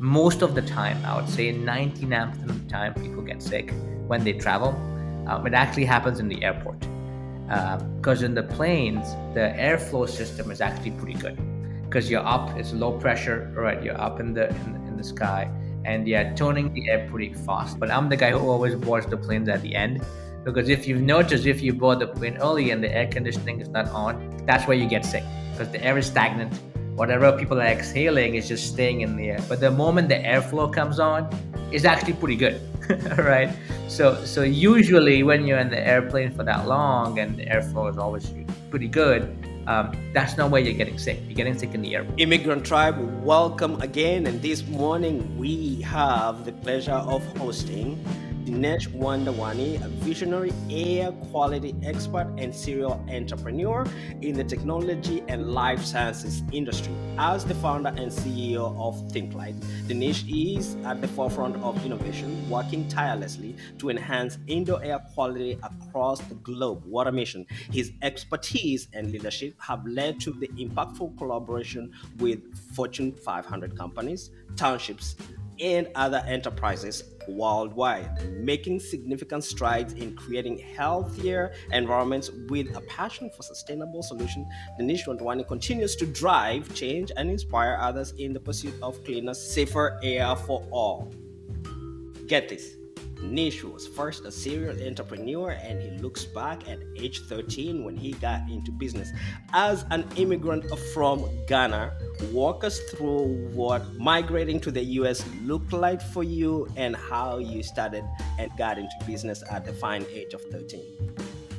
most of the time, I would say 99% of the time, people get sick when they travel. It actually happens in the airport, because in the planes, the airflow system is actually pretty good, because you're up, it's low pressure, right? You're up in the sky, and you're turning the air pretty fast. But I'm the guy who always boards the planes at the end, because if you've noticed, if you board the plane early and the air conditioning is not on, that's where you get sick, because the air is stagnant. Whatever people are exhaling is just staying in the air. But the moment the airflow comes on, it's actually pretty good, right? So usually when you're in the airplane for that long and the airflow is always pretty good, that's not where you're getting sick. You're getting sick in the air. Immigrant Tribe, welcome again. And this morning we have the pleasure of hosting Dinesh Wadhwani, a visionary air quality expert and serial entrepreneur in the technology and life sciences industry. As the founder and CEO of Think Lite, Dinesh is at the forefront of innovation, working tirelessly to enhance indoor air quality across the globe. What a mission! His expertise and leadership have led to the impactful collaboration with Fortune 500 companies, townships, and other enterprises worldwide, making significant strides in creating healthier environments with a passion for sustainable solutions. Dinesh Wadhwani continues to drive change and inspire others in the pursuit of cleaner, safer air for all. Get this. Nish was first a serial entrepreneur, and he looks back at age 13 when he got into business as an immigrant from Ghana. Walk us through what migrating to the US looked like for you and how you started and got into business at the fine age of 13.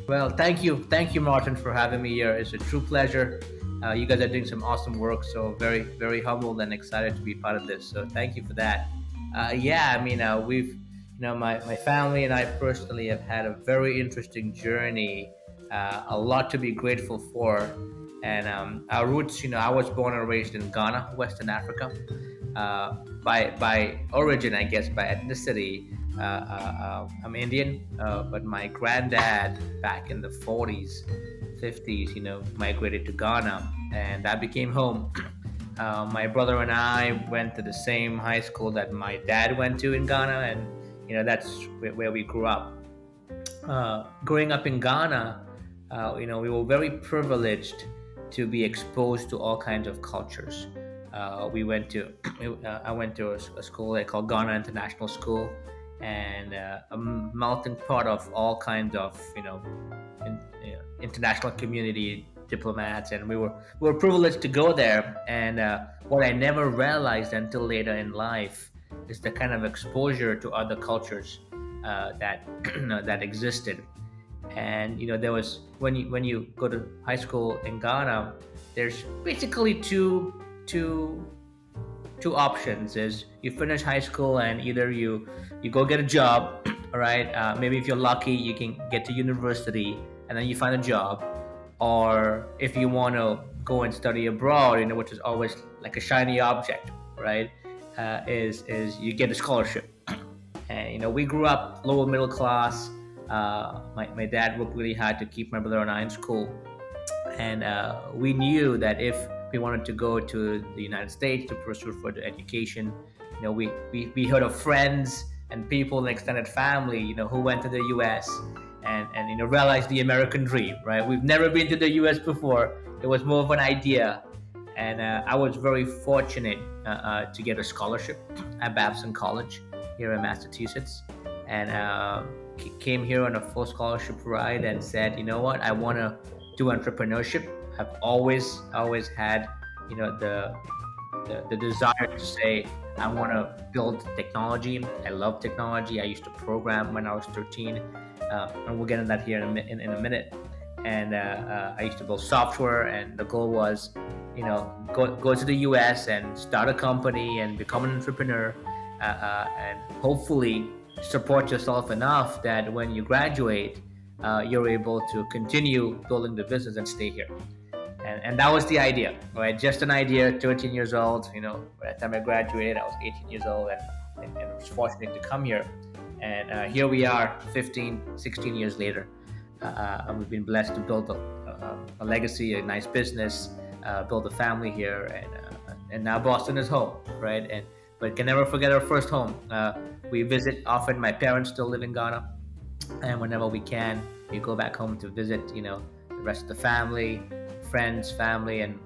Well, thank you, Martin, for having me here. It's a true pleasure. You guys are doing some awesome work, so very, very humbled and excited to be part of this. So thank you for that. Yeah, I mean, we've, my family and I personally have had a very interesting journey, a lot to be grateful for. And our roots, I was born and raised in Ghana, Western Africa. By origin, I guess, by ethnicity, I'm Indian, but my granddad back in the 40s, 50s, migrated to Ghana, and that became home. My brother and I went to the same high school that my dad went to in Ghana, and that's where we grew up. Growing up in Ghana, we were very privileged to be exposed to all kinds of cultures. I went to a school they call Ghana International School, and a melting pot of all kinds of international community diplomats, and we were privileged to go there. And what I never realized until later in life is the kind of exposure to other cultures that that existed. And there was, when you go to high school in Ghana, there's basically two options. Is you finish high school and either you go get a job, all right? Maybe if you're lucky, you can get to university and then you find a job. Or if you want to go and study abroad, which is always like a shiny object, right? Is you get a scholarship. And we grew up lower middle class. My dad worked really hard to keep my brother and I in school, and we knew that if we wanted to go to the United States to pursue further education, we heard of friends and people in extended family, who went to the U.S. and realized the American dream, right? We've never been to the U.S. before. It was more of an idea, and I was very fortunate to get a scholarship at Babson College here in Massachusetts, and came here on a full scholarship ride and said, you know what, I want to do entrepreneurship. I've always had, the desire to say, I want to build technology. I love technology. I used to program when I was 13, and we'll get into that here in a minute. And I used to build software, and the goal was, go to the US and start a company and become an entrepreneur, and hopefully support yourself enough that when you graduate, you're able to continue building the business and stay here. And that was the idea, right? Just an idea, 13 years old. By the time I graduated, I was 18 years old, and I was fortunate to come here. And here we are 15, 16 years later. And we've been blessed to build a legacy, a nice business, build a family here. And now Boston is home, right? And but can never forget our first home. We visit often. My parents still live in Ghana, and whenever we can, we go back home to visit, the rest of the family, friends, family, and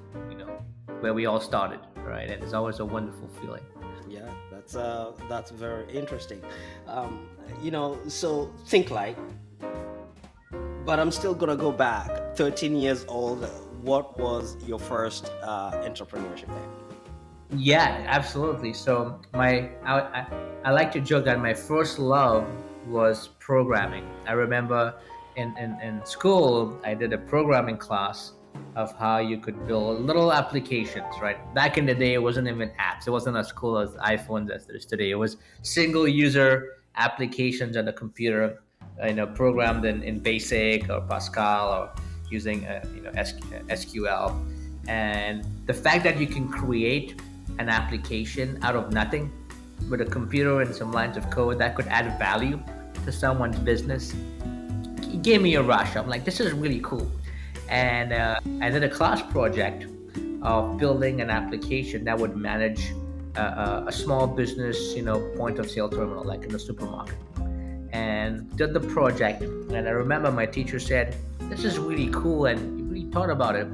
where we all started, right? And it's always a wonderful feeling. Yeah, that's very interesting. So think like, but I'm still gonna go back. 13 years old. What was your first entrepreneurship then? Yeah, absolutely. So I like to joke that my first love was programming. I remember in school I did a programming class of how you could build little applications, right? Back in the day it wasn't even apps. It wasn't as cool as iPhones as it is today. It was single user applications on the computer, programmed in Basic or Pascal or using SQL. And the fact that you can create an application out of nothing with a computer and some lines of code that could add value to someone's business, it gave me a rush. I'm like, this is really cool. And I did a class project of building an application that would manage a small business, point of sale terminal, like in a supermarket. And did the project. And I remember my teacher said, this is really cool and you really thought about it.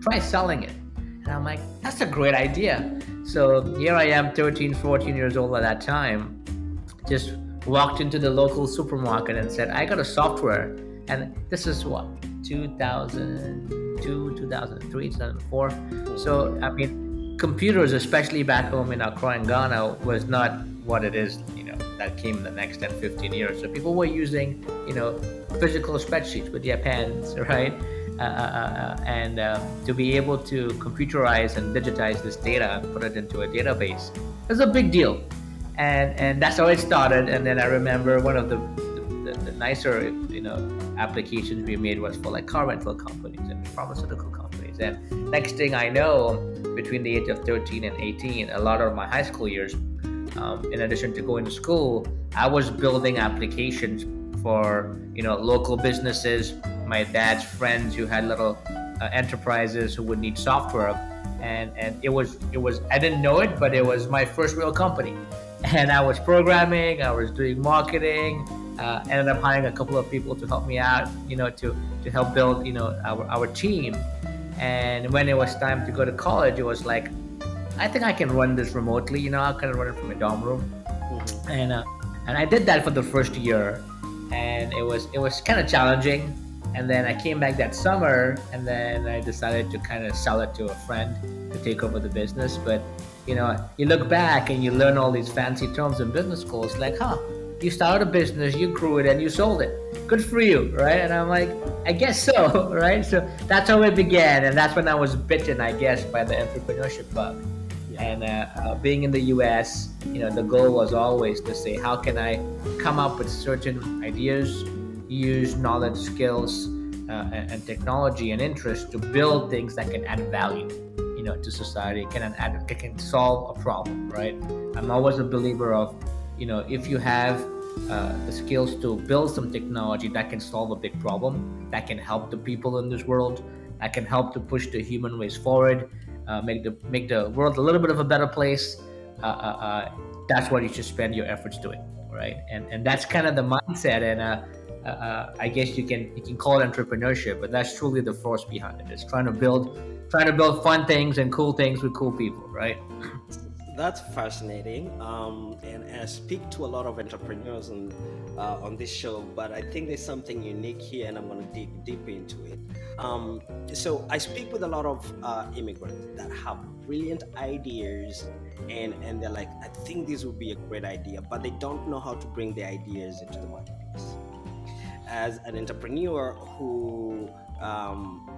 Try selling it. And I'm like, that's a great idea. So here I am, 13, 14 years old at that time, just walked into the local supermarket and said, I got a software. And this is what, 2002, 2003, 2004. So, I mean, computers, especially back home in Accra and Ghana, was not what it is, that came in the next 10, 15 years. So people were using, physical spreadsheets with their pens, right? And to be able to computerize and digitize this data and put it into a database is a big deal. And that's how it started. And then I remember one of the nicer, applications we made was for like car rental companies and pharmaceutical companies. And next thing I know, between the age of 13 and 18, a lot of my high school years, in addition to going to school, I was building applications for local businesses, my dad's friends who had little enterprises who would need software, and it was I didn't know it, but it was my first real company, and I was programming, I was doing marketing, ended up hiring a couple of people to help me out, to help build our team. And when it was time to go to college, it was like, I think I can run this remotely. I can run it from a dorm room, and I did that for the first year, and it was kind of challenging. And then I came back that summer, and then I decided to kind of sell it to a friend to take over the business. But you look back and you learn all these fancy terms in business school. It's like, you started a business, you grew it, and you sold it. Good for you, right? And I'm like, I guess so, right? So that's how it began, and that's when I was bitten, I guess, by the entrepreneurship bug. And being in the US, the goal was always to say, how can I come up with certain ideas, use knowledge, skills, and technology and interest to build things that can add value, to society, can solve a problem, right? I'm always a believer of, if you have the skills to build some technology that can solve a big problem, that can help the people in this world, that can help to push the human race forward, make the world a little bit of a better place. That's what you should spend your efforts doing, right? And that's kind of the mindset. And I guess you can call it entrepreneurship, but that's truly the force behind it. It's trying to build fun things and cool things with cool people, right? That's fascinating, and I speak to a lot of entrepreneurs on this show, but I think there's something unique here, and I'm going to dig deep into it. So I speak with a lot of immigrants that have brilliant ideas, and they're like, I think this would be a great idea, but they don't know how to bring the ideas into the marketplace. As an entrepreneur who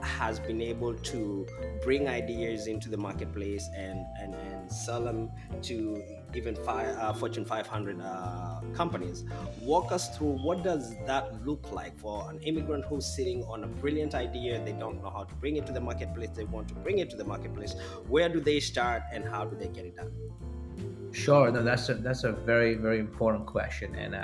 has been able to bring ideas into the marketplace and sell them to even Fortune 500 companies. Walk us through, what does that look like for an immigrant who's sitting on a brilliant idea? They don't know how to bring it to the marketplace. They want to bring it to the marketplace. Where do they start and how do they get it done? Sure. No, that's a very, very important question. And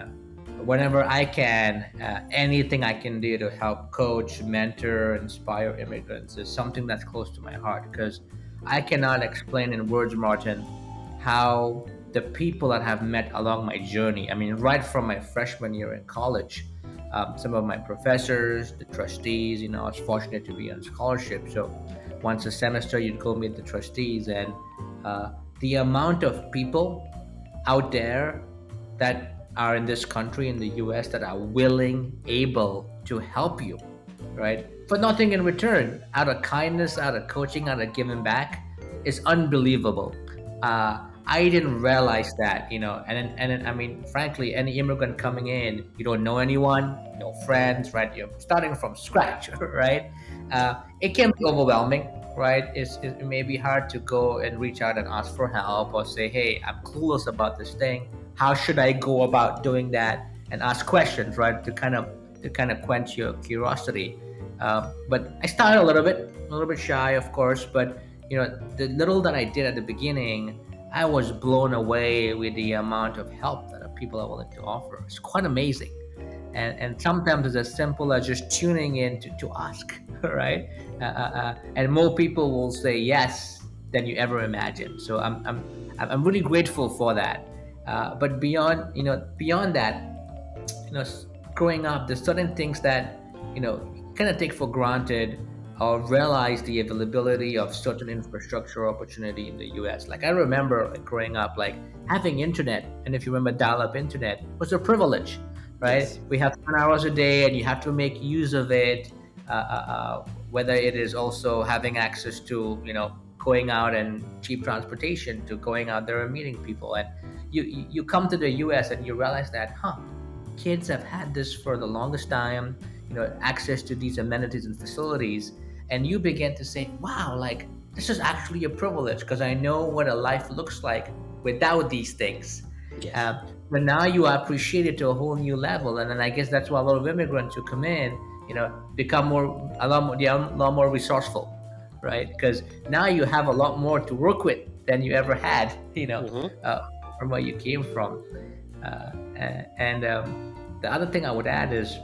whenever I can, anything I can do to help coach, mentor, inspire immigrants is something that's close to my heart, because I cannot explain in words, Martin, how the people that I've met along my journey. I mean, right from my freshman year in college, some of my professors, the trustees, I was fortunate to be on scholarship. So once a semester, you'd go meet the trustees, and uh, the amount of people out there that are in this country, in the US, that are willing, able to help you, right? For nothing in return, out of kindness, out of coaching, out of giving back, is unbelievable. I didn't realize that, I mean, frankly, any immigrant coming in, you don't know anyone, no friends, right? You're starting from scratch, right? It can be overwhelming, right? It may be hard to go and reach out and ask for help or say, hey, I'm clueless about this thing. How should I go about doing that? And ask questions, right? To kind of quench your curiosity. But I started a little bit shy, of course. But the little that I did at the beginning, I was blown away with the amount of help that people are willing to offer. It's quite amazing, and sometimes it's as simple as just tuning in to ask, right? And more people will say yes than you ever imagined. So I'm really grateful for that. But beyond that, growing up, there's certain things that kind of take for granted or realize the availability of certain infrastructure opportunity in the US. Like I remember growing up, like having internet, and if you remember dial-up internet, was a privilege, right? Yes. We have 10 hours a day, and you have to make use of it. Whether it is also having access to going out and cheap transportation, to going out there and meeting people, and you come to the US and you realize that, kids have had this for the longest time, access to these amenities and facilities, and you begin to say, wow, like this is actually a privilege because I know what a life looks like without these things. Yes. But now you appreciate it to a whole new level, and then I guess that's why a lot of immigrants who come in, become they're a lot more resourceful, right? Because now you have a lot more to work with than you ever had, Mm-hmm. from where you came from. And the other thing I would add is,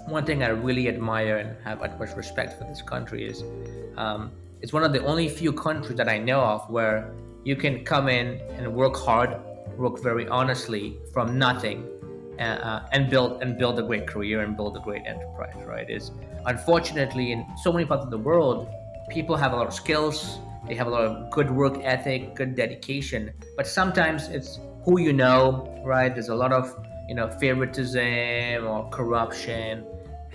one thing I really admire and have utmost respect for this country is, it's one of the only few countries that I know of where you can come in and work hard, work very honestly from nothing, and build a great career and build a great enterprise. Right? Is unfortunately in so many parts of the world, people have a lot of skills, they have a lot of good work ethic, good dedication, but sometimes it's who right? There's a lot of favoritism or corruption,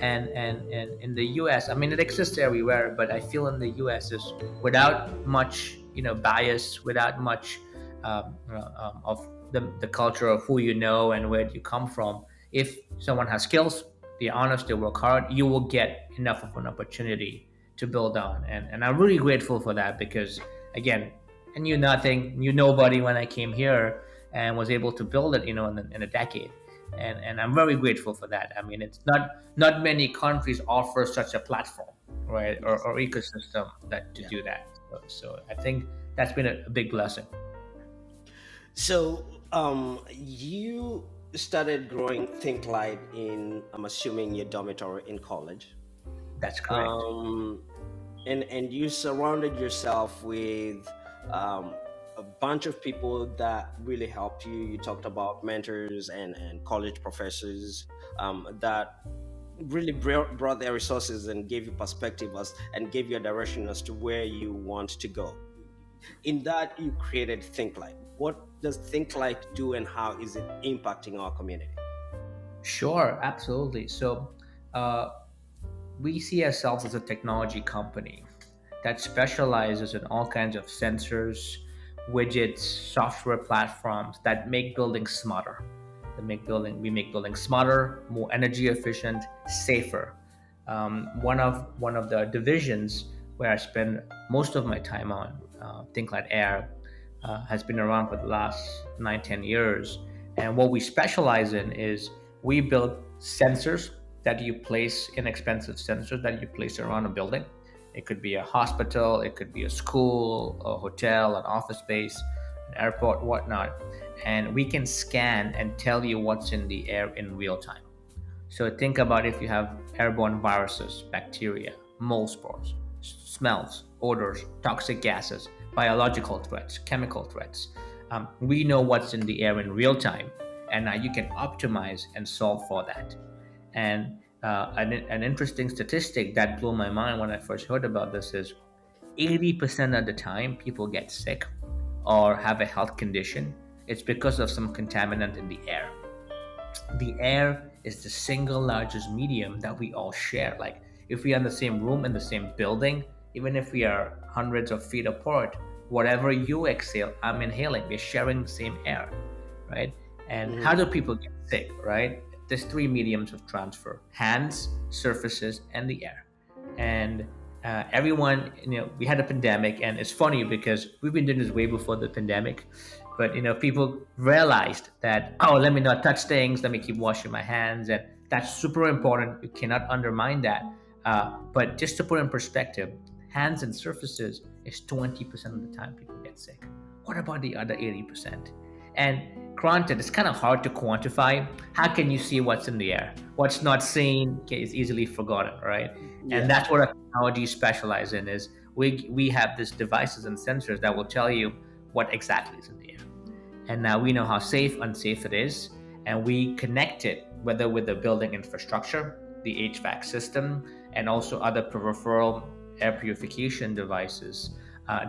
and in the US, I mean, it exists everywhere, but I feel in the US is without much bias, without much of the culture of who and where you come from. If someone has skills, they're honest, they work hard, you will get enough of an opportunity to build on. And I'm really grateful for that because, again, I knew nothing, knew nobody when I came here, and was able to build it, in a decade. And I'm very grateful for that. I mean, it's not many countries offer such a platform, right, or ecosystem that to Yeah. do that. So I think that's been a big blessing. So, you started growing Think Light in, I'm assuming, your dormitory in college. That's correct. Um, and you surrounded yourself with um, a bunch of people that really helped you. You talked about mentors and college professors that really brought their resources and gave you perspective and gave you a direction as to where you want to go. In that, you created ThinkLight. What does ThinkLight do, and how is it impacting our community? Sure, absolutely. So uh, we see ourselves as a technology company that specializes in all kinds of sensors, widgets, software platforms that make buildings smarter. We make buildings smarter, more energy efficient, safer. One of the divisions where I spend most of my time on, Think Lite Air, has been around for the last 9, 10 years. And what we specialize in is we build sensors that you place, inexpensive sensors that you place around a building. It could be a hospital, it could be a school, a hotel, an office space, an airport, whatnot. And we can scan and tell you what's in the air in real time. So think about if you have airborne viruses, bacteria, mold spores, smells, odors, toxic gases, biological threats, chemical threats. we know what's in the air in real time, and now you can optimize and solve for that. And an interesting statistic that blew my mind when I first heard about this is 80% of the time people get sick or have a health condition, it's because of some contaminant in the air. The air is the single largest medium that we all share. Like if we are in the same room in the same building, even if we are hundreds of feet apart, whatever you exhale, I'm inhaling. We're sharing the same air, right? And how do people get sick, right? There's three mediums of transfer: hands, surfaces, and the air. And everyone, we had a pandemic, and it's funny because we've been doing this way before the pandemic. But people realized that, oh, let me not touch things, let me keep washing my hands, and that's super important. You cannot undermine that. But just to put in perspective, hands and surfaces is 20% of the time people get sick. What about the other 80%? And granted, it's kind of hard to quantify. How can you see what's in the air? What's not seen is easily forgotten, right? Yeah. And that's what our technology specialize in. Is we have these devices and sensors that will tell you what exactly is in the air. And now we know how safe, unsafe it is, and we connect it whether with the building infrastructure, the HVAC system, and also other peripheral air purification devices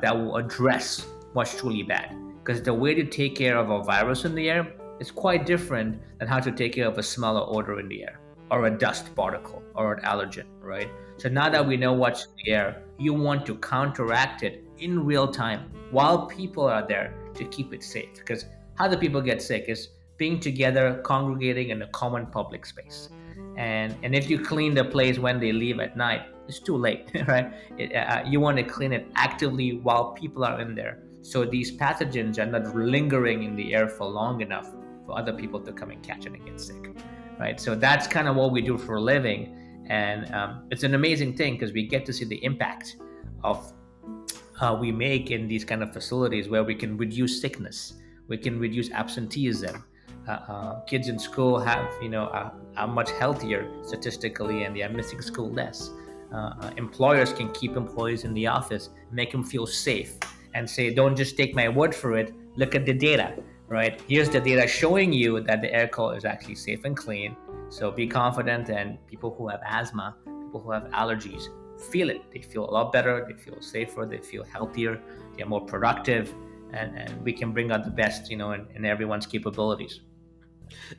that will address what's truly bad. Because the way to take care of a virus in the air is quite different than how to take care of a smell or odor in the air, or a dust particle, or an allergen, right? So now that we know what's in the air, you want to counteract it in real time while people are there to keep it safe. Because how do people get sick is being together, congregating in a common public space. And if you clean the place when they leave at night, it's too late, right? You want to clean it actively while people are in there, so these pathogens are not lingering in the air for long enough for other people to come and catch it and get sick, right? So that's kind of what we do for a living. And it's an amazing thing because we get to see the impact of we make in these kind of facilities where we can reduce sickness, we can reduce absenteeism. Kids in school have, are much healthier statistically, and they are missing school less. Employers can keep employees in the office, make them feel safe, and say, don't just take my word for it, look at the data, right? Here's the data showing you that the air quality is actually safe and clean. So be confident, and people who have asthma, people who have allergies, feel it. They feel a lot better, they feel safer, they feel healthier, they're more productive, and we can bring out the best, in everyone's capabilities.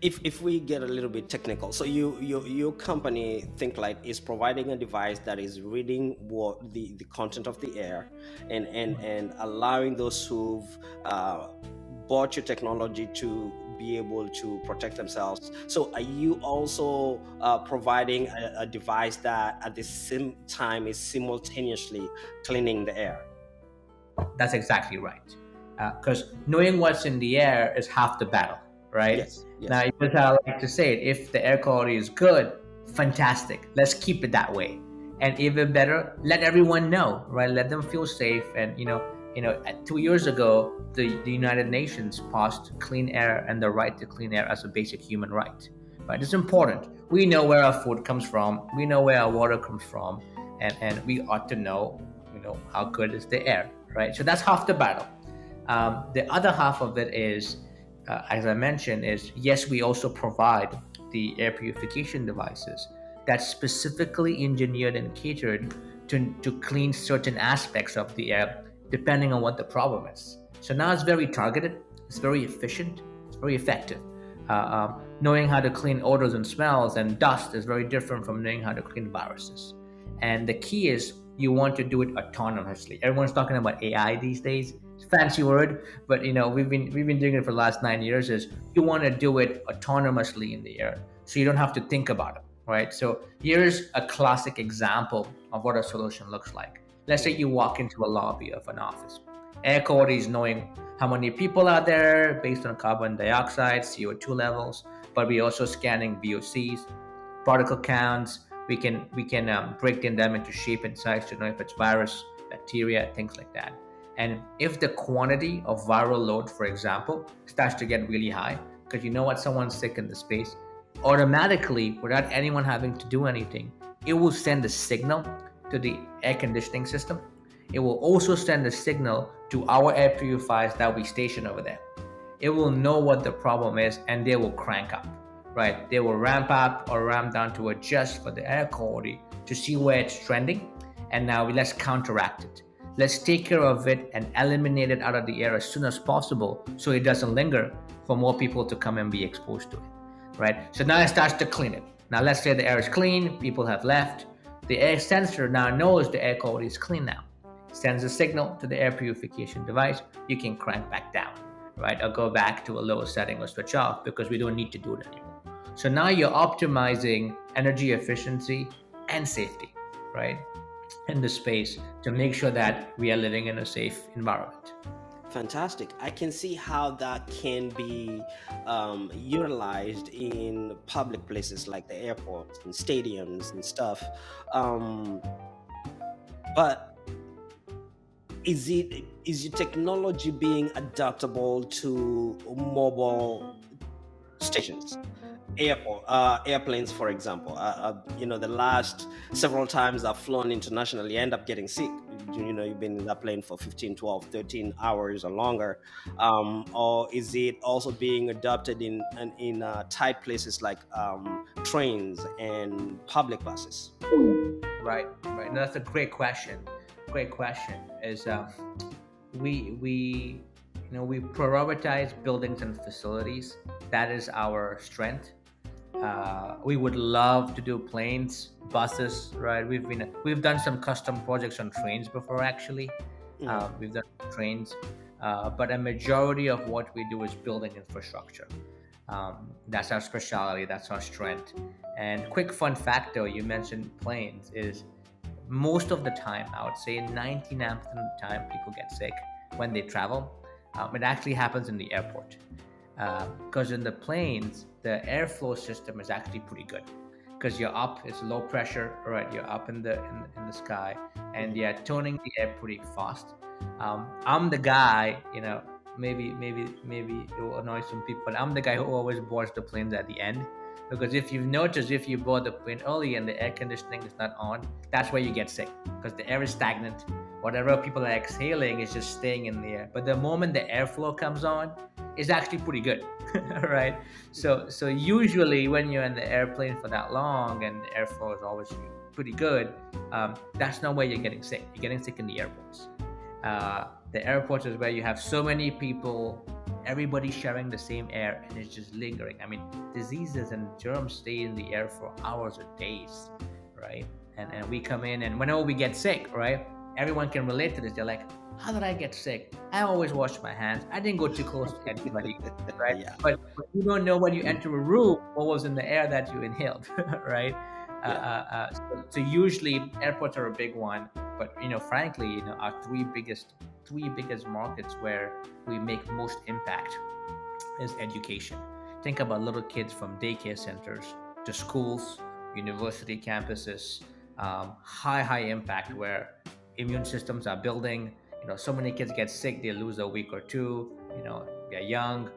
If we get a little bit technical, so your company ThinkLight is providing a device that is reading what the content of the air and allowing those who've bought your technology to be able to protect themselves. So are you also providing a device that at the same time is simultaneously cleaning the air? That's exactly right. Because knowing what's in the air is half the battle, right? Yes. Now, here's how I like to say it: if the air quality is good, fantastic. Let's keep it that way. And even better, let everyone know, right? Let them feel safe. And 2 years ago, the United Nations passed clean air and the right to clean air as a basic human right. Right? It's important. We know where our food comes from. We know where our water comes from, and we ought to know, how good is the air, right? So that's half the battle. The other half of it is, as I mentioned, is yes, we also provide the air purification devices that's specifically engineered and catered to clean certain aspects of the air depending on what the problem is. So now it's very targeted, it's very efficient, it's very effective. Knowing how to clean odors and smells and dust is very different from knowing how to clean viruses. And the key is you want to do it autonomously. Everyone's talking about AI these days. It's a fancy word, but we've been doing it for the last 9 years. Is you want to do it autonomously in the air, so you don't have to think about it, right? So here's a classic example of what a solution looks like. Let's say you walk into a lobby of an office. Air quality is knowing how many people are there based on carbon dioxide, CO2 levels, but we're also scanning VOCs, particle counts. We can break them into shape and size to know if it's virus, bacteria, things like that. And if the quantity of viral load, for example, starts to get really high, because someone's sick in the space, automatically, without anyone having to do anything, it will send a signal to the air conditioning system. it will also send a signal to our air purifiers that we station over there. It will know what the problem is and they will crank up, right? They will ramp up or ramp down to adjust for the air quality to see where it's trending. And now let's counteract it. Let's take care of it and eliminate it out of the air as soon as possible so it doesn't linger for more people to come and be exposed to it, right? So now it starts to clean it. Now let's say the air is clean, people have left. The air sensor now knows the air quality is clean now. It sends a signal to the air purification device. You can crank back down, right? Or go back to a lower setting or switch off because we don't need to do it anymore. So now you're optimizing energy efficiency and safety, right? In the space to make sure that we are living in a safe environment. Fantastic. I can see how that can be utilized in public places like the airports and stadiums and stuff. Um, but is the technology being adaptable to mobile stations, airplanes, for example? The last several times I've flown internationally, I end up getting sick. You've been in that plane for 15, 12, 13 hours or longer. Or is it also being adopted in tight places like trains and public buses? Right, right. No, that's a great question. Great question. Is we prioritize buildings and facilities. That is our strength. We would love to do planes, buses, right? We've done some custom projects on trains before, actually. We've done trains, but a majority of what we do is building infrastructure. That's our specialty. That's our strength. And quick fun fact, though, you mentioned planes. Is most of the time, I would say 99% of the time, people get sick when they travel. It actually happens in the airport. Because in the planes, the airflow system is actually pretty good. Because you're up, it's low pressure, right? You're up in the sky, and you're turning the air pretty fast. I'm the guy, maybe it will annoy some people, but I'm the guy who always boards the planes at the end. Because if you've noticed, if you board the plane early and the air conditioning is not on, that's where you get sick. Because the air is stagnant. Whatever people are exhaling is just staying in the air. But the moment the airflow comes on, it's actually pretty good, right? So usually when you're in the airplane for that long and the airflow is always pretty good, that's not where you're getting sick. You're getting sick in the airports. The airports is where you have so many people, everybody sharing the same air, and it's just lingering. I mean, diseases and germs stay in the air for hours or days, right? And we come in, and whenever we get sick, right, everyone can relate to this. They're like, how did I get sick? I always wash my hands. I didn't go too close to anybody, right? Yeah. But you don't know when you enter a room what was in the air that you inhaled, right? Yeah. So usually airports are a big one, but frankly, our three biggest markets where we make most impact is education. Think about little kids from daycare centers to schools, university campuses, high impact where immune systems are building. So many kids get sick, they lose a week or two. They're young.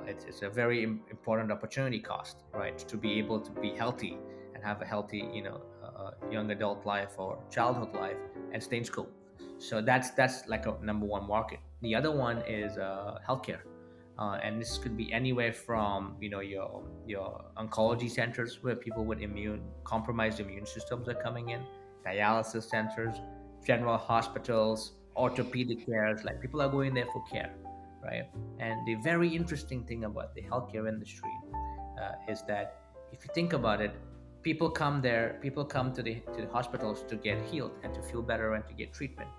It's a very important opportunity cost, right? To be able to be healthy and have a healthy, young adult life or childhood life and stay in school. So that's like a number one market. The other one is healthcare, and this could be anywhere from your oncology centers where people with compromised immune systems are coming in, dialysis centers, general hospitals, orthopedic cares. Like people are going there for care, right? And the very interesting thing about the healthcare industry is that if you think about it, people come to the hospitals to get healed and to feel better and to get treatment.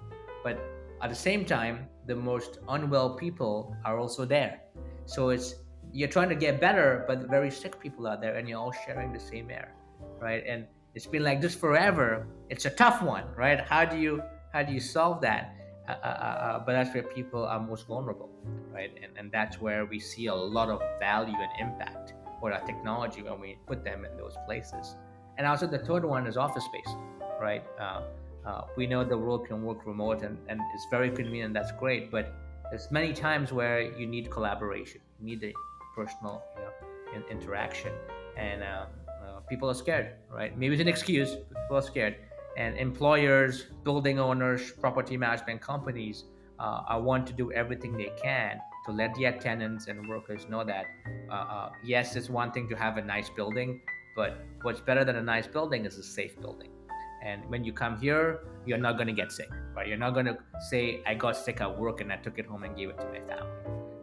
But at the same time, the most unwell people are also there. So you're trying to get better, but the very sick people are there, and you're all sharing the same air, right? And it's been like this forever. It's a tough one, right? How do you solve that? But that's where people are most vulnerable, right? And that's where we see a lot of value and impact for our technology when we put them in those places. And also the third one is office space, right? We know the world can work remote and it's very convenient. That's great, but there's many times where you need collaboration, you need the personal, interaction, and people are scared, right? Maybe it's an excuse, but people are scared. And employers, building owners, property management companies, I want to do everything they can to let their tenants and workers know that yes, it's one thing to have a nice building, but what's better than a nice building is a safe building. And when you come here, you're not going to get sick, right? You're not going to say, I got sick at work and I took it home and gave it to my family,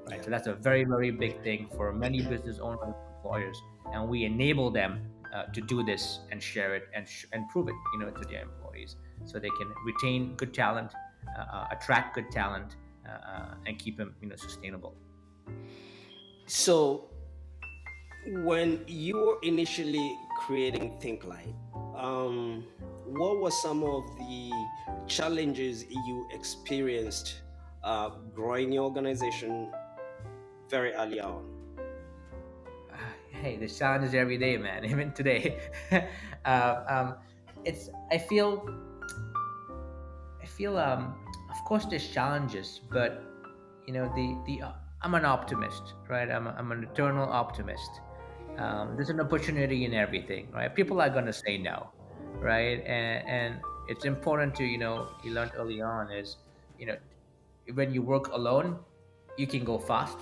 right? Yeah. So that's a very, very big thing for many business owners and employers. And we enable them to do this and share it and prove it, to their employees, so they can retain good talent, attract good talent, and keep them, sustainable. So, when you were initially creating ThinkLight, what were some of the challenges you experienced growing your organization very early on? Hey, the challenge is every day, man. Even today, uh, um, it's. I feel, of course, there's challenges, but the I'm an optimist, right? I'm an eternal optimist. There's an opportunity in everything, right? People are gonna say no, right? And it's important to you learned early on is you know when you work alone, you can go fast,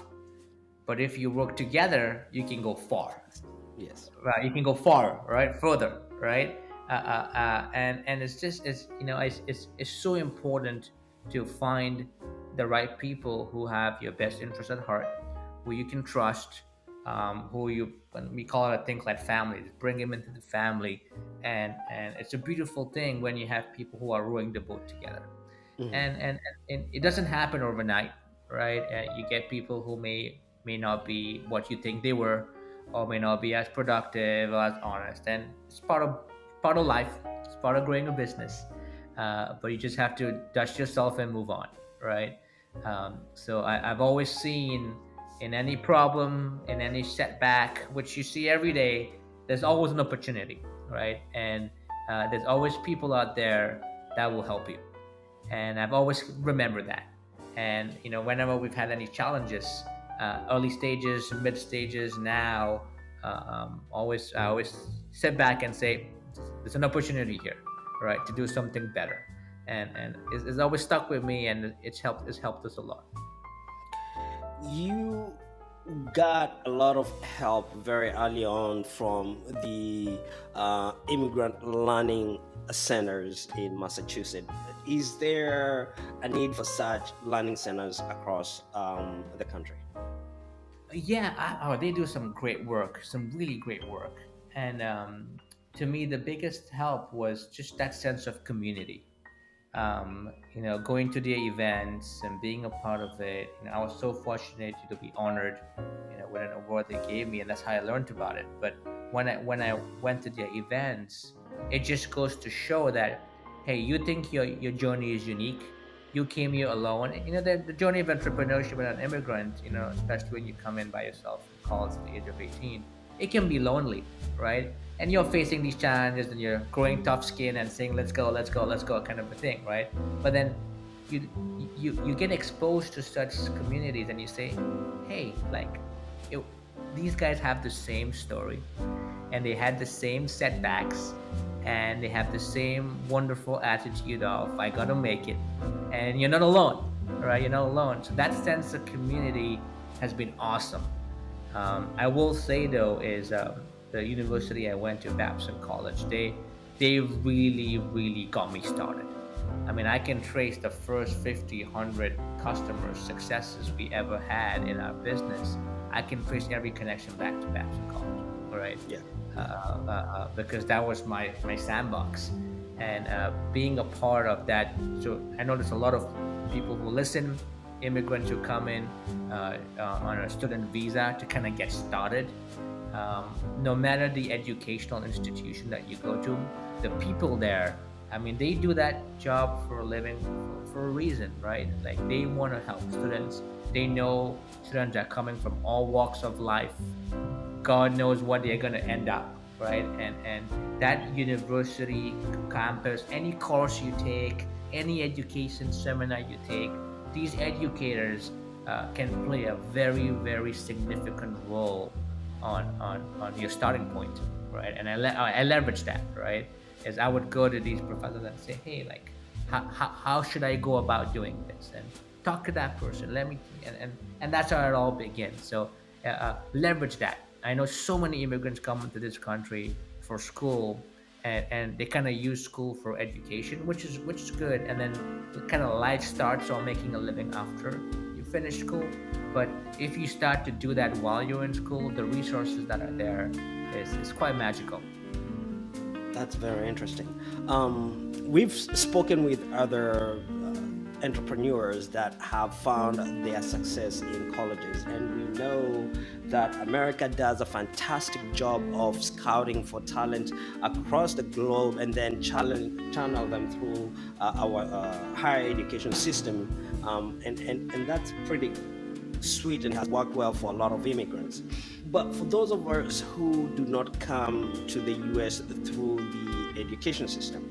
but if you work together, you can go far. Yes. Right, you can go far, right, further, right. And it's so important to find the right people who have your best interest at heart, who you can trust, who you when we call it a think like family, bring them into the family. And it's a beautiful thing when you have people who are rowing the boat together. Mhm. And it doesn't happen overnight, right? You get people who may not be what you think they were, or may not be as productive or as honest, and it's part of life. It's part of growing a business, but you just have to dust yourself and move on, right? So I've always seen in any problem, in any setback, which you see every day, there's always an opportunity, right? And there's always people out there that will help you, and I've always remembered that. And whenever we've had any challenges, early stages, mid stages, now, always I always sit back and say, "There's an opportunity here, right, to do something better," and it's always stuck with me, and it's helped us a lot. You got a lot of help very early on from the immigrant learning centers in Massachusetts. Is there a need for such learning centers across the country? Yeah, they do some great work, some really great work. And to me, the biggest help was just that sense of community. Going to their events and being a part of it. I was so fortunate to be honored, with an award they gave me, and that's how I learned about it. But when I went to their events, it just goes to show that, hey, you think your journey is unique. You came here alone. The journey of entrepreneurship and an immigrant, especially when you come in by yourself from college at the age of 18, it can be lonely, right? And you're facing these challenges and you're growing tough skin and saying, let's go, let's go, let's go, kind of a thing, right? But then you you get exposed to such communities and you say, hey, like, it, these guys have the same story, and they had the same setbacks, and they have the same wonderful attitude of, I gotta make it. And you're not alone, right? You're not alone. So that sense of community has been awesome. I will say though is the university I went to, Babson College, they really really got me started. I mean, I can trace the first 50, 100 customer successes we ever had in our business. I can trace every connection back to Babson College, all right? Yeah. Because that was my sandbox. And being a part of that. So I know there's a lot of people who listen, immigrants who come in on a student visa to kind of get started. No matter the educational institution that you go to, the people there, I mean, they do that job for a living for a reason, right? Like, they want to help students. They know students are coming from all walks of life. God knows what they're going to end up, right? And that university campus, any course you take, any education seminar you take, these educators can play a very, very significant role on your starting point, right? And I leverage that, right? is I would go to these professors and say, hey, like, how should I go about doing this? And talk to that person. Let me, and that's how it all begins. So leverage that. I know so many immigrants come into this country for school, and they kind of use school for education, which is good, and then kind of life starts on making a living after you finish school. But if you start to do that while you're in school, the resources that are there is quite magical. That's very interesting. We've spoken with other entrepreneurs that have found their success in colleges, and we know that America does a fantastic job of scouting for talent across the globe and then channel them through our higher education system. And that's pretty sweet and has worked well for a lot of immigrants. But for those of us who do not come to the US through the education system,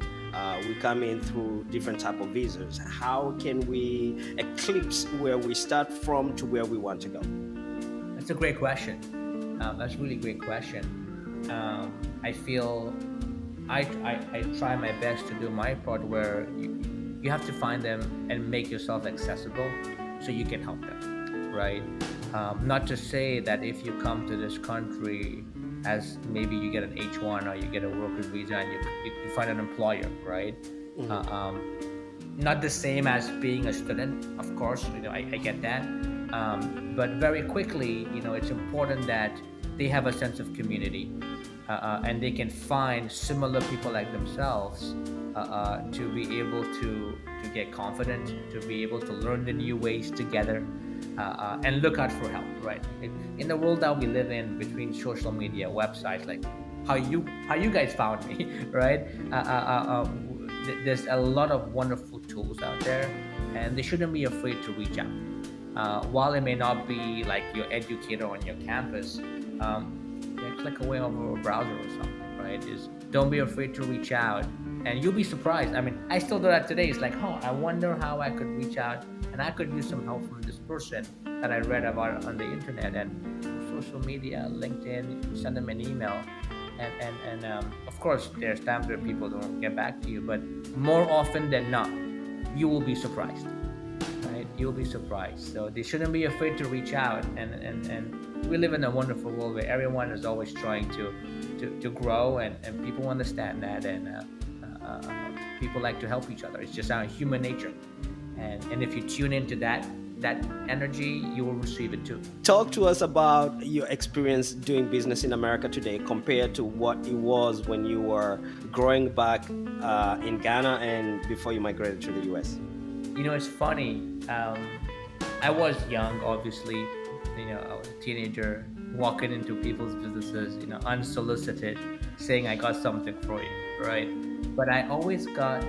we come in through different type of visas. How can we eclipse where we start from to where we want to go? That's a great question. That's a really great question. I feel I try my best to do my part where you have to find them and make yourself accessible so you can help them, right? Not to say that if you come to this country as maybe you get an H1 or you get a worker visa and you find an employer, right? Mhm. Not the same as being a student, of course, I get that. But very quickly, it's important that they have a sense of community, and they can find similar people like themselves, to be able to get confident, to be able to learn the new ways together, and look out for help, right? In the world that we live in, between social media, websites, like how you guys found me, right? There's a lot of wonderful tools out there, and they shouldn't be afraid to reach out. While it may not be like your educator on your campus, click away over a browser or something, right? Is Don't be afraid to reach out, and you'll be surprised. I mean, I still do that today. It's like, oh, I wonder how I could reach out, and I could use some help from this person that I read about on the internet and social media, LinkedIn. Send them an email, and of course, there's times where people don't get back to you, but more often than not, you will be surprised, right? You'll be surprised. So they shouldn't be afraid to reach out, and we live in a wonderful world where everyone is always trying to grow, and people understand that, and people like to help each other. It's just our human nature, and if you tune into that energy, you will receive it too. Talk to us about your experience doing business in America today compared to what it was when you were growing back in Ghana and before you migrated to the US. It's funny. I was young, obviously. I was a teenager walking into people's businesses, unsolicited, saying I got something for you, right? But I always got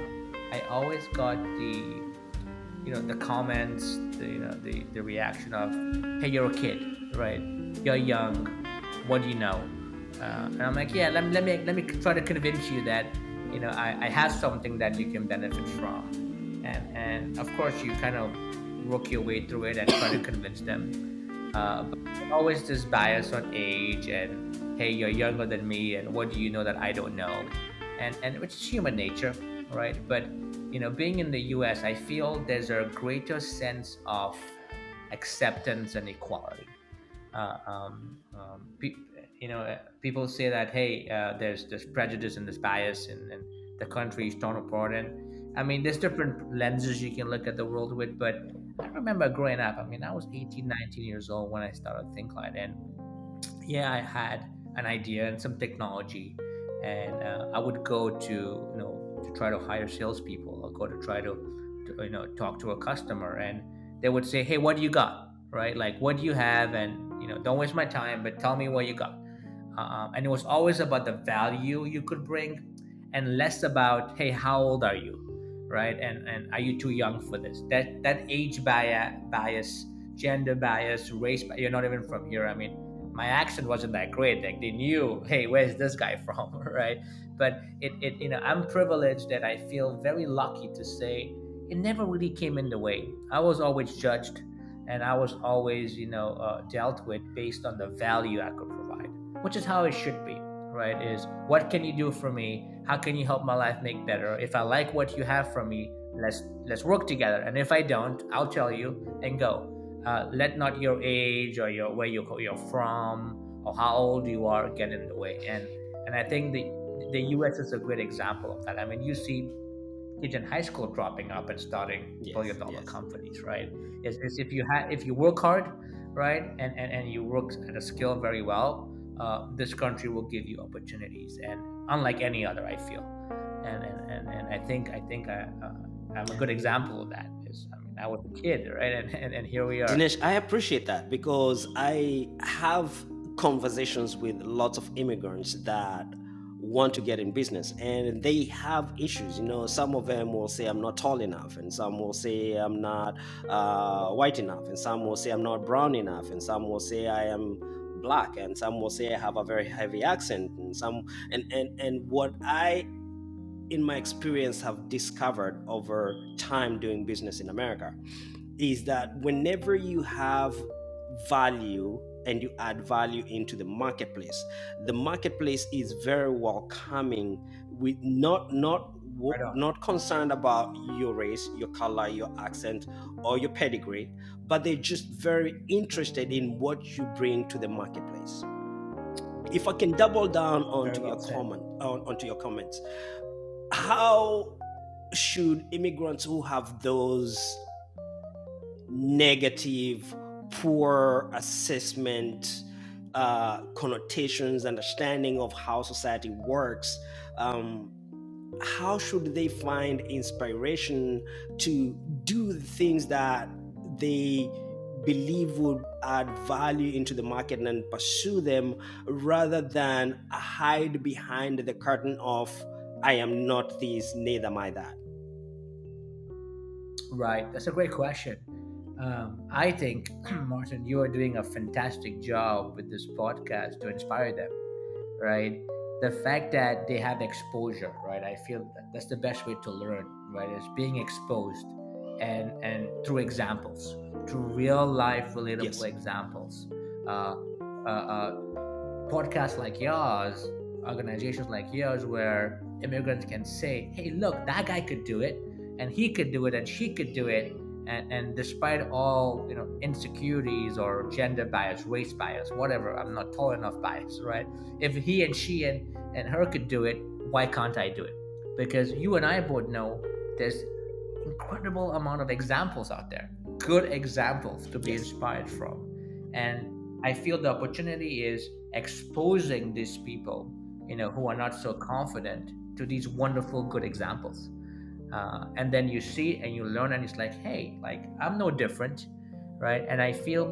the comments, the reaction of, hey, you're a kid, right? You're young. What do you know? And I'm like, yeah, let me try to convince you that I have something that you can benefit from, and of course you kind of work your way through it and try to convince them. But there's always this bias on age, and hey, you're younger than me, and what do you know that I don't know? And which is human nature, right? But being in the US, I feel there's a greater sense of acceptance and equality. Uh, um, um, pe- People say that, hey, there's prejudice and there's bias, and the country is torn apart. And I mean, there's different lenses you can look at the world with. But I remember growing up. I mean, I was 18, 19 years old when I started Think Lite, and yeah, I had an idea and some technology, and I would go to try to hire salespeople, or go to try to talk to a customer, and they would say, "Hey, what do you got? Right? Like, what do you have? And don't waste my time, but tell me what you got." And it was always about the value you could bring, and less about, "Hey, how old are you?" Right? And are you too young for this? That age bias, gender bias, race. You're not even from here. I mean, my accent wasn't that great. Like, they knew, hey, where's this guy from, right? But I'm privileged that I feel very lucky to say it never really came in the way. I was always judged, and I was always dealt with based on the value I could provide, which is how it should be, right? Is what can you do for me? How can you help my life make better? If I like what you have for me, let's work together. And if I don't, I'll tell you and go. Let not your age or your where you're from or how old you are get in the way. And I think the U.S. is a great example of that. I mean, you see kids in high school dropping up and starting Yes, billion-dollar yes. companies, right? Is if you work hard, right, and you work at a skill very well, this country will give you opportunities, and unlike any other, I feel, and I'm a good example of that. Is I mean, I was a kid, right, and here we are. Dinesh, I appreciate that because I have conversations with lots of immigrants that want to get in business and they have issues. Some of them will say I'm not tall enough, and some will say I'm not white enough, and some will say I'm not brown enough, and some will say I am black, and some will say I have a very heavy accent, and some and what I in my experience have discovered over time doing business in America is that whenever you have value and you add value into the marketplace is very welcoming, with Right on. not concerned about your race, your color, your accent, or your pedigree, but they're just very interested in what you bring to the marketplace. If I can double down Very well said. onto your comments, how should immigrants who have those negative, poor assessment connotations, understanding of how society works, um, how should they find inspiration to do the things that they believe would add value into the market and pursue them rather than hide behind the curtain of I am not this, neither am I that? Right, that's a great question. I think, Martin, you are doing a fantastic job with this podcast to inspire them, right? The fact that they have exposure, right? I feel that that's the best way to learn, right? Is being exposed and through examples, through real life relatable Yes. examples. Uh, uh, Podcasts like yours, organizations like yours, where immigrants can say, "Hey, look, that guy could do it, and he could do it, and she could do it." And despite all insecurities or gender bias, race bias, whatever, I'm not tall enough bias, right? If he and she and her could do it, why can't I do it? Because you and I both know there's incredible amount of examples out there, good examples to be Yes. inspired from. And I feel the opportunity is exposing these people, who are not so confident, to these wonderful good examples. And then you see and you learn, and it's like, hey, like I'm no different, right? And I feel,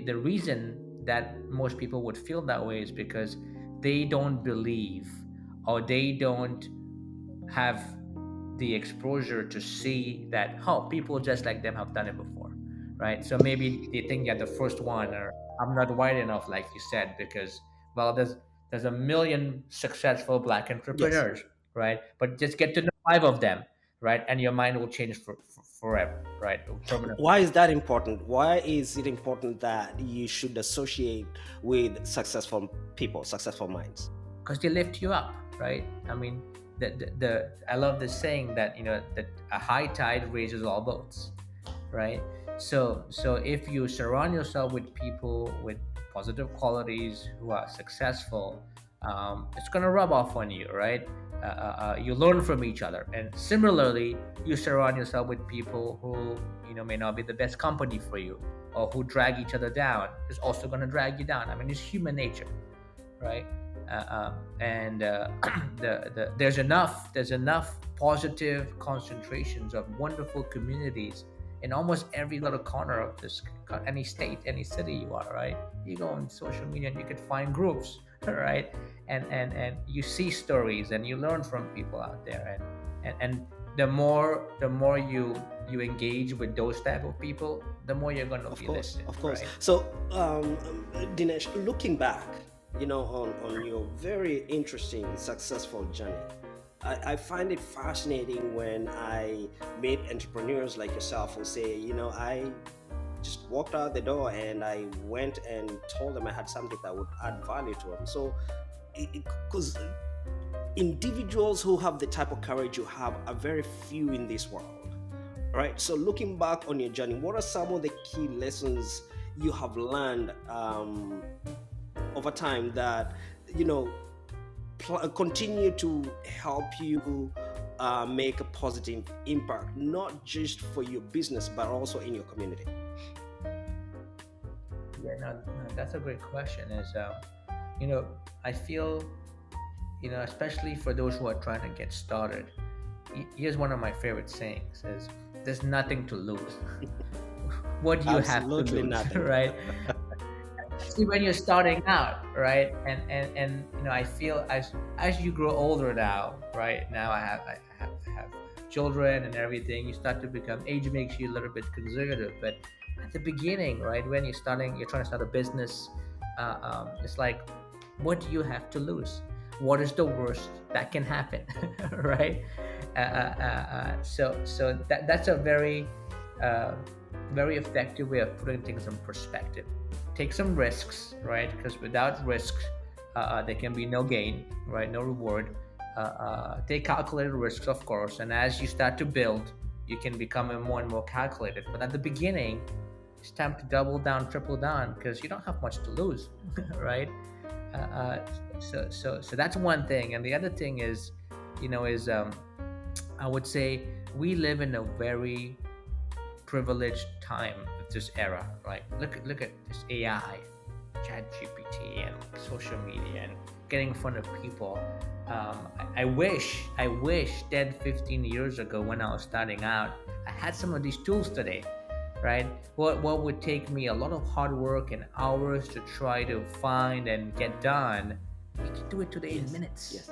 the reason that most people would feel that way is because they don't believe, or they don't have the exposure to see that, oh, people just like them have done it before, right? So maybe they think they're the first one, or I'm not wide enough, like you said, because, well, there's a million successful black Yes. entrepreneurs, right? But just get to know five of them, right? And your mind will change forever, right? Permanently, Why is that important? Why is it important that you should associate with successful people, successful minds? because they lift you up, right? I mean, the I love this saying that that a high tide raises all boats, right? So if you surround yourself with people with positive qualities who are successful, it's gonna rub off on you, right? You learn from each other, and similarly, you surround yourself with people who may not be the best company for you, or who drag each other down. It's also gonna drag you down. I mean, it's human nature, right? And there's enough positive concentrations of wonderful communities in almost every little corner of this, any state, any city you are, right? You go on social media and you could find groups, right? And you see stories and you learn from people out there, and the more you engage with those type of people, the more you're going to Of be course, lifted, of course. right? So, Dinesh, looking back, on your very interesting, successful journey, I find it fascinating when I meet entrepreneurs like yourself who say, I just walked out the door and I went and told them I had something that would add value to them. So, because individuals who have the type of courage you have are very few in this world, right? So, looking back on your journey, what are some of the key lessons you have learned over time that you know continue to help you make a positive impact, not just for your business but also in your community? Yeah, no, that's a great question. You know, I feel, especially for those who are trying to get started, here's one of my favorite sayings: is there's nothing to lose. What do you have to Absolutely lose, nothing. right? See, when you're starting out, right? And I feel as you grow older now, right? Now I have children and everything. You start to become, age makes you a little bit conservative, but at the beginning, right, when you're trying to start a business, it's like, what do you have to lose? What is the worst that can happen, right? So that's a uh, very effective way of putting things in perspective. Take some risks, right? Because without risks, there can be no gain, right? No reward. Take calculated risks, of course, and as you start to build, you can become more and more calculated. But at the beginning, it's time to double down, triple down, because you don't have much to lose, right? Uh, uh, so that's one thing, and the other thing is, I would say we live in a very privileged time of this era, right? Look at this AI, Chat GPT, and social media, and getting in front of people. I wish 10, 15 years ago when I was starting out, I had some of these tools today, right? What would take me a lot of hard work and hours to try to find and get done, we can do it today in Yes, minutes, yes,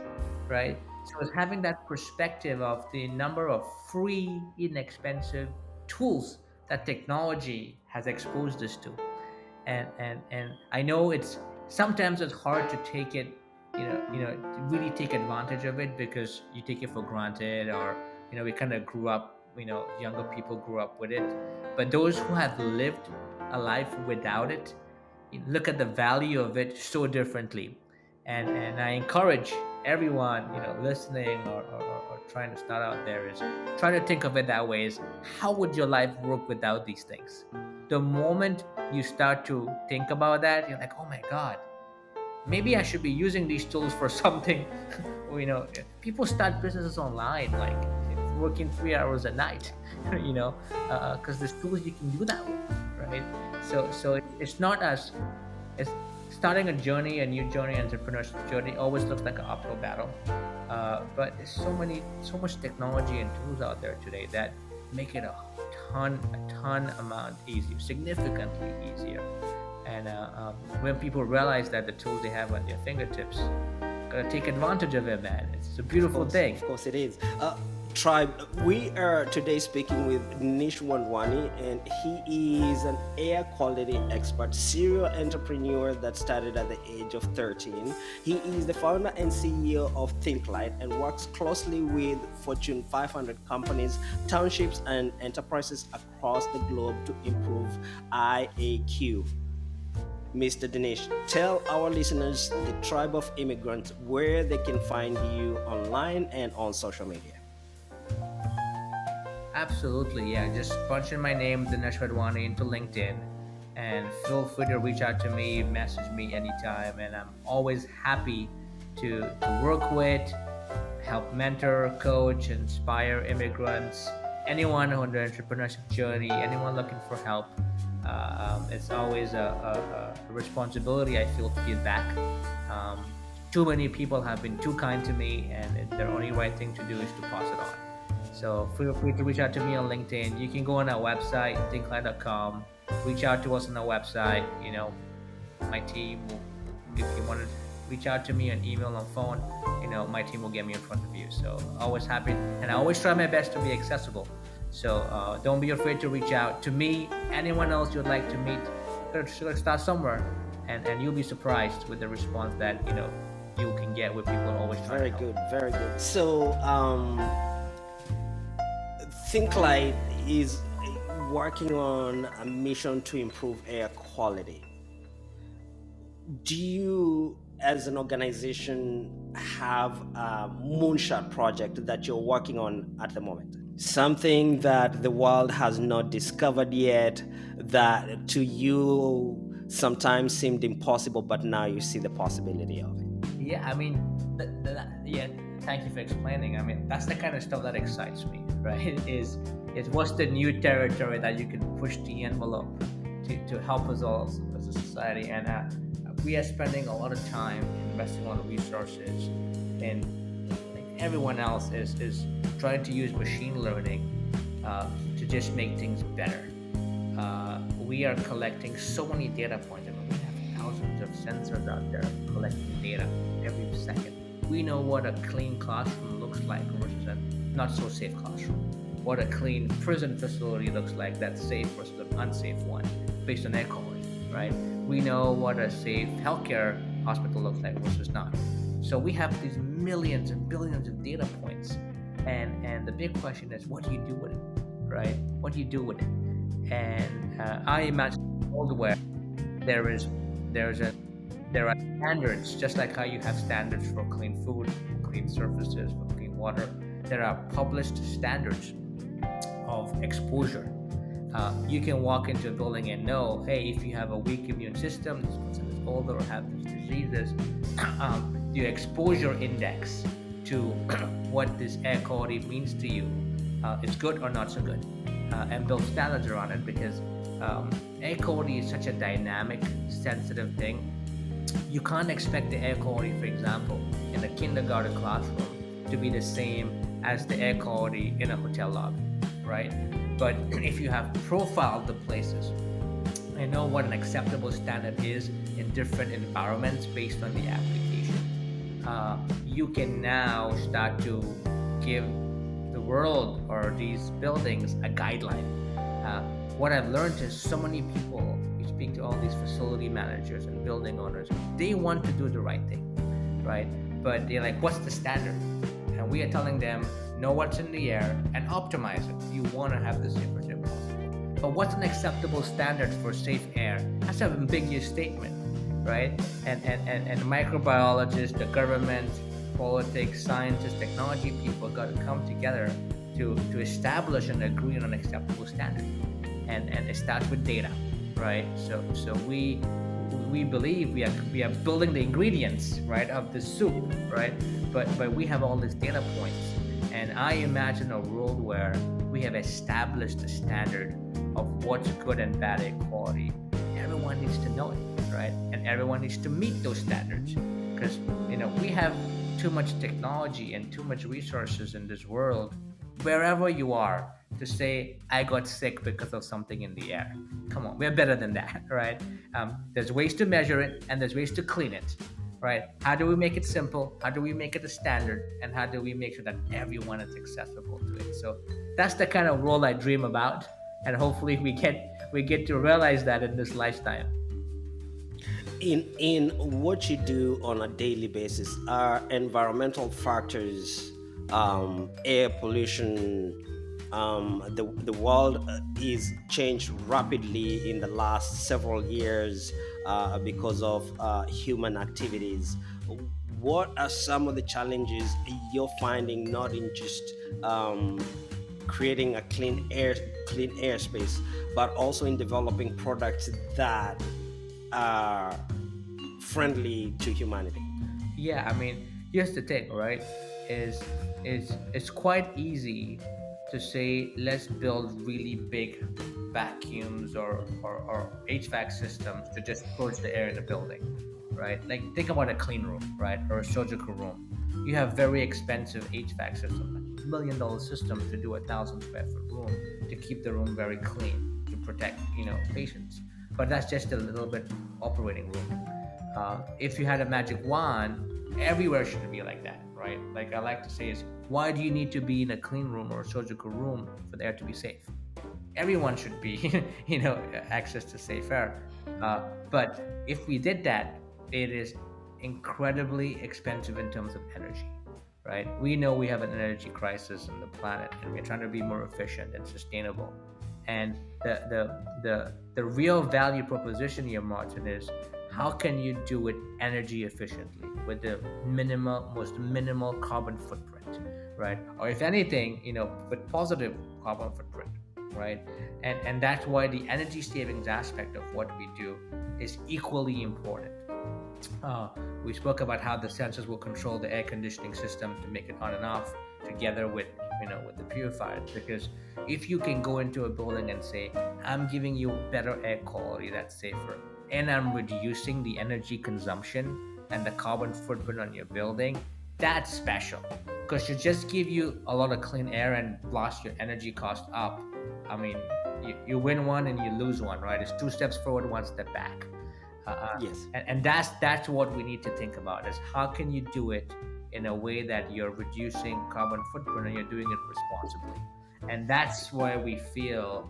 right? So it's having that perspective of the number of free, inexpensive tools that technology has exposed us to. And I know it's sometimes it's hard to take it, to really take advantage of it because you take it for granted, or we kind of grew up, younger people grew up with it. But those who have lived a life without it, you look at the value of it so differently. And I encourage everyone, listening, or trying to start out there, is try to think of it that way: is how would your life work without these things? The moment you start to think about that, you're like, oh my god, maybe I should be using these tools for something. People start businesses online, like working 3 hours a night, because there's tools you can do that with, right? So it's not as it's starting a journey, a new journey, entrepreneurship journey always looks like an uphill battle. But there's so much technology and tools out there today that make it a ton amount easier, significantly easier. And when people realize that the tools they have at their fingertips, gotta take advantage of it, man. It's a beautiful thing. of course it is. Tribe, we are today speaking with Dinesh Wadhwani, and he is an air quality expert, serial entrepreneur that started at the age of 13. He is the founder and CEO of Think Lite and works closely with Fortune 500 companies, townships, and enterprises across the globe to improve IAQ. Mr. Dinesh, tell our listeners, the Tribe of Immigrants, where they can find you online and on social media. Absolutely, yeah. Just punch in my name, Dinesh Wadhwani, into LinkedIn, and feel free to reach out to me, message me anytime, and I'm always happy to work with, help mentor, coach, inspire immigrants, anyone on their entrepreneurship journey, anyone looking for help. It's always a responsibility I feel to give back. Um, Too many people have been too kind to me, and the only right thing to do is to pass it on. So feel free to reach out to me on LinkedIn. You can go on our website, thinklite.com. Reach out to us on our website. My team will, if you want to reach out to me on email, on phone, my team will get me in front of you. So always happy, and I always try my best to be accessible. So don't be afraid to reach out to me. Anyone else you'd like to meet, should start somewhere, and you'll be surprised with the response that you can get with people always trying to Very help. good, very good. So, Think Light is working on a mission to improve air quality. Do you, as an organization, have a moonshot project that you're working on at the moment? Something that the world has not discovered yet, that to you sometimes seemed impossible, but now you see the possibility of it. Yeah, I mean, yeah. Thank you for explaining. I mean, that's the kind of stuff that excites me, right? Is what's the new territory that you can push the envelope to help us all as a society, and we are spending a lot of time investing a lot of resources, and like everyone else is trying to use machine learning to just make things better. We are collecting so many data points. I mean, we have thousands of sensors out there collecting data every second. We know what a clean classroom looks like versus a not so safe classroom. What a clean prison facility looks like that's safe versus an unsafe one based on air quality, right? We know what a safe healthcare hospital looks like versus not. So we have these millions and billions of data points, and the big question is, what do you do with it, right? What do you do with it? And I imagine a world where there is there's a there are standards, just like how you have standards for clean food, clean surfaces, for clean water. There are published standards of exposure. You can walk into a building and know, hey, if you have a weak immune system, this person is older or have these diseases, your exposure index to what this air quality means to you is good or not so good, and build standards around it, because air quality is such a dynamic, sensitive thing. You can't expect the air quality, for example, in a kindergarten classroom to be the same as the air quality in a hotel lobby, right? But if you have profiled the places and know what an acceptable standard is in different environments based on the application, you can now start to give the world or these buildings a guideline. What I've learned is so many people, you speak to all these facility managers and building owners, they want to do the right thing, right? But they're like, what's the standard? And we are telling them, know what's in the air and optimize it. You want to have the safest air possible. But what's an acceptable standard for safe air? That's an ambiguous statement, right? And microbiologists, the government, politics, scientists, technology people got to come together to establish and agree on an acceptable standard. And it starts with data, right? So we believe we are building the ingredients, right, of the soup, right? But we have all these data points, and I imagine a world where we have established a standard of what's good and bad air quality. Everyone needs to know it, right? And everyone needs to meet those standards, because we have too much technology and too much resources in this world, wherever you are, to say I got sick because of something in the air. Come on, we're better than that, right? There's ways to measure it and there's ways to clean it, right? How do we make it simple? How do we make it a standard? And how do we make sure that everyone is accessible to it? So that's the kind of role I dream about, and hopefully we get to realize that in this lifetime. In what you do on a daily basis, are environmental factors, air pollution, the world is changed rapidly in the last several years because of human activities. What are some of the challenges you're finding, not in just creating a clean air space, but also in developing products that are friendly to humanity? Yeah, I mean, here's the thing, right? Is it's quite easy to say let's build really big vacuums or HVAC systems to just purge the air in the building, right? Like think about a clean room, right, or a surgical room. You have very expensive HVAC systems, like $1 million systems to do 1,000 square foot room to keep the room very clean to protect patients. But that's just a little bit operating room. If you had a magic wand, everywhere should be like that, right? Like I like to say is, why do you need to be in a clean room or a surgical room for the air to be safe? Everyone should be, access to safe air. But if we did that, it is incredibly expensive in terms of energy, right? We know we have an energy crisis on the planet, and we're trying to be more efficient and sustainable. And the real value proposition here, Martin, is how can you do it energy efficiently with the most minimal carbon footprint, right? Or if anything, with positive carbon footprint, right? And that's why the energy savings aspect of what we do is equally important. uh, we spoke about how the sensors will control the air conditioning system to make it on and off together with with the purifiers. Because if you can go into a building and say, I'm giving you better air quality that's safer, and I'm reducing the energy consumption and the carbon footprint on your building, that's special. Because to just give you a lot of clean air and blast your energy cost up, I mean, you win one and you lose one, right? It's two steps forward, one step back. Yes. And that's what we need to think about, is how can you do it in a way that you're reducing carbon footprint and you're doing it responsibly. And that's where we feel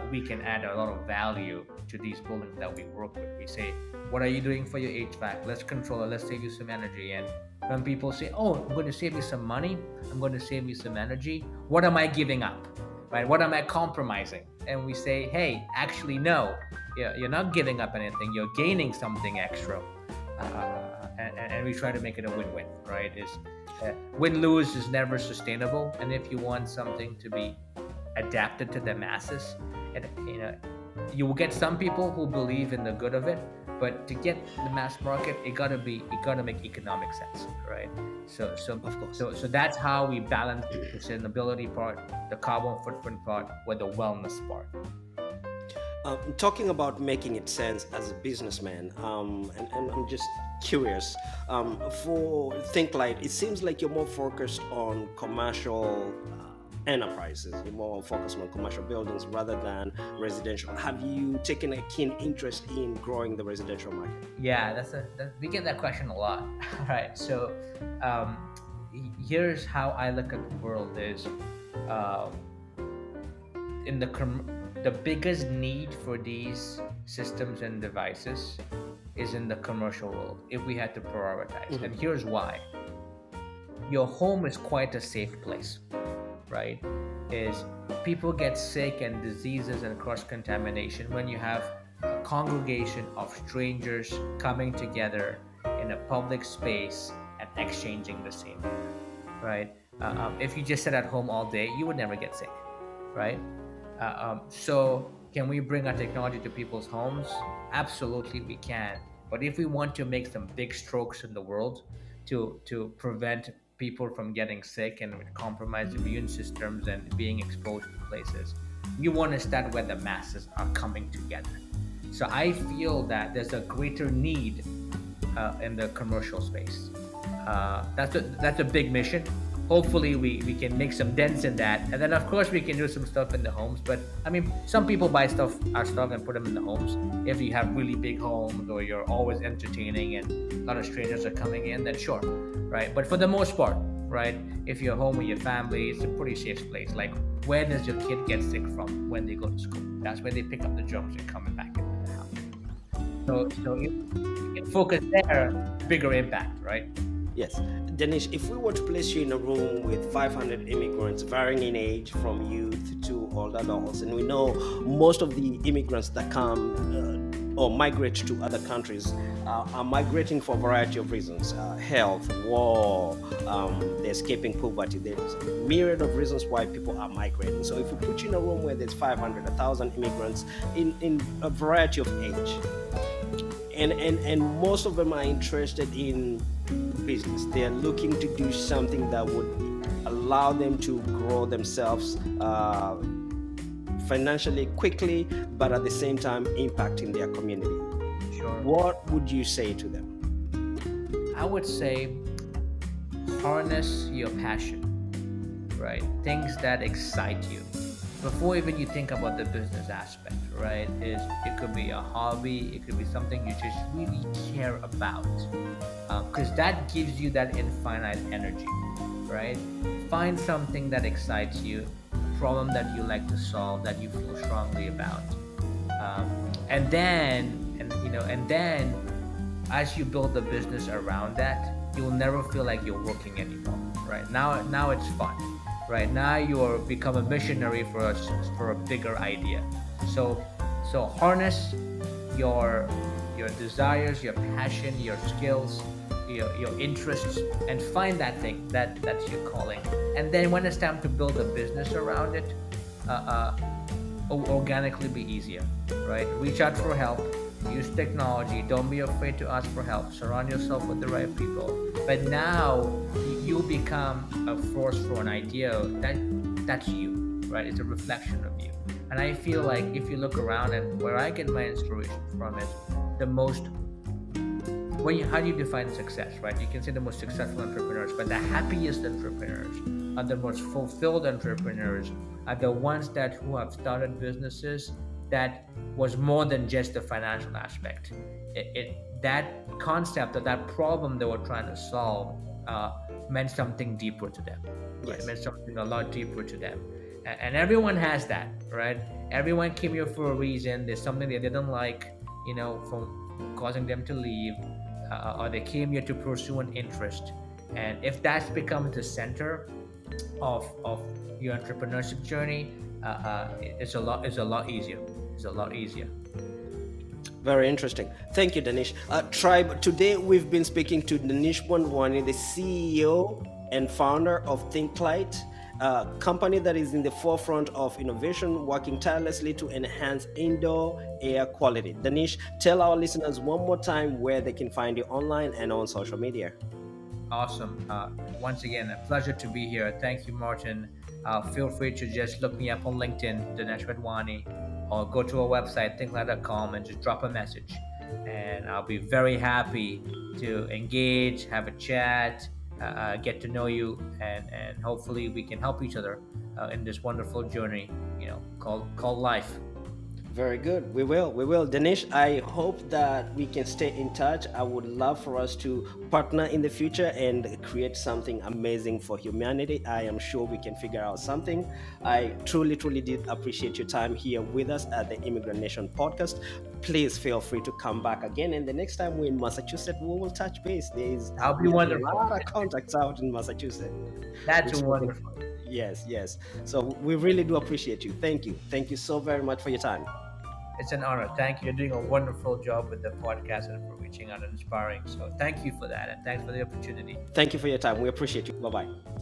we can add a lot of value to these buildings that we work with. We say, what are you doing for your HVAC? Let's control it, let's save you some energy. And when people say, oh, I'm going to save you some money, I'm going to save you some energy, what am I giving up, right? What am I compromising? And we say, hey, actually no, you're not giving up anything, you're gaining something extra. And we try to make it a win-win, right? Win-lose is never sustainable. And if you want something to be adapted to the masses, and you will get some people who believe in the good of it, but to get the mass market, it gotta make economic sense, right? So Of course. so that's how we balance the sustainability part, the carbon footprint part, with the wellness part. Talking about making it sense as a businessman, and I'm just curious, for Think Lite, it seems like you're more focused on commercial enterprises. You're more focused on commercial buildings rather than residential. Have you taken a keen interest in growing the residential market? Yeah, we get that question a lot. Right. So here's how I look at the world: is uh, in the biggest need for these systems and devices is in the commercial world, if we had to prioritize. And here's why. Your home is quite a safe place, right? Is people get sick and diseases and cross contamination when you have a congregation of strangers coming together in a public space and exchanging the same air, right? If you just sit at home all day, you would never get sick, right? So can we bring our technology to people's homes? Absolutely, we can. But if we want to make some big strokes in the world to prevent people from getting sick and compromise immune systems and being exposed to places, we want to start where the masses are coming together. So I feel that there's a greater need in the commercial space. That's a big mission. Hopefully we can make some dents in that, and then of course we can do some stuff in the homes. But I mean, some people buy our stuff and put them in the homes. If you have really big homes or you're always entertaining and a lot of strangers are coming in, then sure, right? But for the most part, right, if you're home with your family, it's a pretty safe place. Like, where does your kid get sick from? When they go to school. That's where they pick up the germs and coming back into the house. So you can focus there, bigger impact, right? Yes. Dinesh, if we were to place you in a room with 500 immigrants varying in age from youth to older adults, and we know most of the immigrants that come or migrate to other countries are migrating for a variety of reasons: health, war, they're escaping poverty. There's a myriad of reasons why people are migrating. So if we put you in a room where there's 500, 1,000 immigrants in a variety of age, and most of them are interested in business. They are looking to do something that would allow them to grow themselves financially quickly, but at the same time impacting their community. Sure. What would you say to them? I would say harness your passion, right? Things that excite you. Before even you think about the business aspect, right? It could be a hobby, it could be something you just really care about, because that gives you that infinite energy, right? Find something that excites you, a problem that you like to solve, that you feel strongly about, and then as you build the business around that, you'll never feel like you're working anymore, right? Now it's fun. right? Now you are become a missionary for a bigger idea. So harness your desires, your passion, your skills, your interests, and find that thing that's your calling. And then when it's time to build a business around it, uh, uh, organically be easier, right? Reach out for help, use technology, don't be afraid to ask for help, surround yourself with the right people. But now you become a force for an idea that's you, right? It's a reflection of you. And I feel like if you look around, and where I get my inspiration from is the most, how do you define success, right? You can say the most successful entrepreneurs, but the happiest entrepreneurs are the most fulfilled entrepreneurs are the ones that who have started businesses that was more than just the financial aspect. That concept or that problem they were trying to solve meant something deeper to them, right? It Yes. meant something a lot deeper to them. And everyone has that, right? Everyone came here for a reason. There's something they didn't like, from causing them to leave, or they came here to pursue an interest. And if that's become the center of your entrepreneurship journey, it's a lot easier. It's a lot easier. Very interesting. Thank you, Danish. Tribe, today we've been speaking to Dinesh Wadhwani, the CEO and founder of Think Lite, a company that is in the forefront of innovation, working tirelessly to enhance indoor air quality. Danish, tell our listeners one more time where they can find you online and on social media. Awesome. Once again, a pleasure to be here. Thank you, Martin. Feel free to just look me up on LinkedIn, Dinesh Wadhwani, or go to our website, thinklite.com, and just drop a message. And I'll be very happy to engage, have a chat, get to know you, and hopefully we can help each other in this wonderful journey, called life. Very good. We will. We will. Dinesh, I hope that we can stay in touch. I would love for us to partner in the future and create something amazing for humanity. I am sure we can figure out something. I truly, truly did appreciate your time here with us at the Immigrant Nation podcast. Please feel free to come back again. And the next time we're in Massachusetts, we will touch base. That'll be We have a wonderful. lot of contacts out in Massachusetts. That's Which we think- wonderful. Yes, yes. So we really do appreciate you. Thank you. Thank you so very much for your time. It's an honor. Thank you. You're doing a wonderful job with the podcast and for reaching out and inspiring. So thank you for that. And thanks for the opportunity. Thank you for your time. We appreciate you. Bye bye.